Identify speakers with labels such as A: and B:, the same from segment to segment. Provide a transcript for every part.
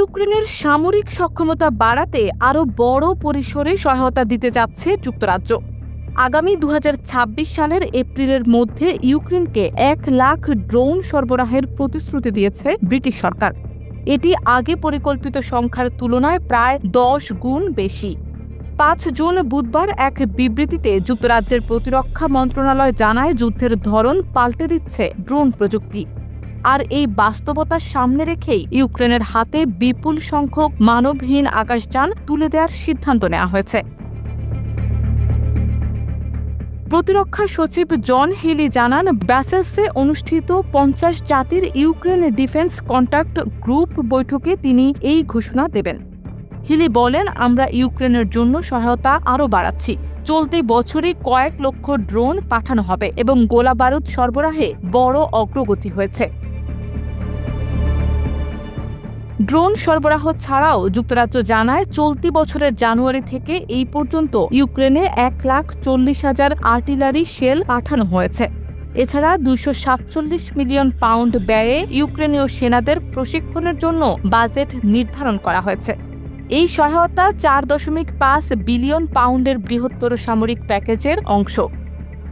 A: ইউক্রেনের সামরিক সক্ষমতা বাড়াতে আরও বড় পরিসরে সহায়তা দিতে যাচ্ছে যুক্তরাজ্য। আগামী 2026 সালের এপ্রিলের মধ্যে ইউক্রেনকে 1 লাখ ড্রোন সরবরাহের প্রতিশ্রুতি দিয়েছে ব্রিটিশ সরকার। এটি আগে পরিকল্পিত সংখ্যার তুলনায় প্রায় 10 গুণ বেশি। 5 জুন বুধবার এক বিবৃতিতে যুক্তরাজ্যের প্রতিরক্ষা মন্ত্রণালয় জানায়, যুদ্ধের ধরন পাল্টে দিচ্ছে ড্রোন প্রযুক্তি। আর এই বাস্তবতার সামনে রেখেই ইউক্রেনের হাতে বিপুল সংখ্যক মানবহীন আকাশযান তুলে দেওয়ার সিদ্ধান্ত নেওয়া হয়েছে। প্রতিরক্ষা সচিব জন হিলি জানান, ব্রাসেলসে অনুষ্ঠিত 50 জাতির ইউক্রেন ডিফেন্স কন্ট্যাক্ট গ্রুপ বৈঠকে তিনি এই ঘোষণা দেবেন। হিলি বলেন, আমরা ইউক্রেনের জন্য সহায়তা আরও বাড়াচ্ছি। চলতি বছরই কয়েক লক্ষ ড্রোন পাঠানো হবে এবং গোলাবারুদ সরবরাহে বড় অগ্রগতি হয়েছে। ড্রোন সরবরাহ ছাড়াও যুক্তরাজ্য জানায়, চলতি বছরের জানুয়ারি থেকে এই পর্যন্ত ইউক্রেনে 1,40,000 আর্টিলারি শেল পাঠানো হয়েছে। এছাড়া 247 মিলিয়ন পাউন্ড ব্যয়ে ইউক্রেনীয় সেনাদের প্রশিক্ষণের জন্য বাজেট নির্ধারণ করা হয়েছে। এই সহায়তা 4.5 বিলিয়ন পাউন্ডের বৃহত্তর সামরিক প্যাকেজের অংশ।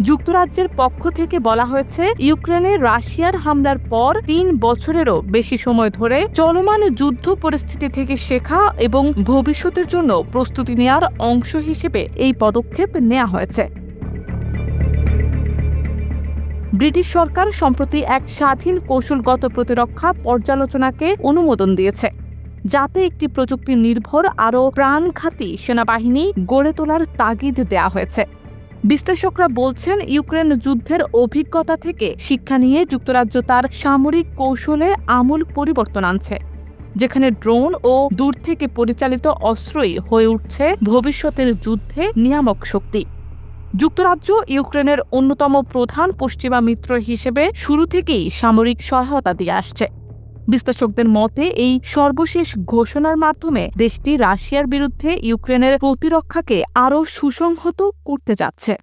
A: যুক্তরাজ্যের পক্ষ থেকে বলা হয়েছে, ইউক্রেনে রাশিয়ার হামলার পর 3 বছরেরও বেশি সময় ধরে চলমান যুদ্ধ পরিস্থিতি থেকে শেখা এবং ভবিষ্যতের জন্য প্রস্তুতি নেওয়ার অংশ হিসেবে এই পদক্ষেপ নেওয়া হয়েছে। ব্রিটিশ সরকার সম্প্রতি এক স্বাধীন কৌশলগত প্রতিরক্ষা পর্যালোচনাকে অনুমোদন দিয়েছে, যাতে একটি প্রযুক্তি নির্ভর আরও প্রাণঘাতী সেনাবাহিনী গড়ে তোলার তাগিদ দেওয়া হয়েছে। বিশ্লেষকরা বলছেন, ইউক্রেন যুদ্ধের অভিজ্ঞতা থেকে শিক্ষা নিয়ে যুক্তরাজ্য তার সামরিক কৌশলে আমূল পরিবর্তন আনছে, যেখানে ড্রোন ও দূর থেকে পরিচালিত অস্ত্রই হয়ে উঠছে ভবিষ্যতের যুদ্ধে নিয়ামক শক্তি। যুক্তরাজ্য ইউক্রেনের অন্যতম প্রধান পশ্চিমা মিত্র হিসেবে শুরু থেকেই সামরিক সহায়তা দিয়ে আসছে। বিশ্লেষকদের মতে, এই সর্বশেষ ঘোষণার মাধ্যমে দেশটি রাশিয়ার বিরুদ্ধে ইউক্রেনের প্রতিরক্ষাকে আরও সুসংহত করতে যাচ্ছে।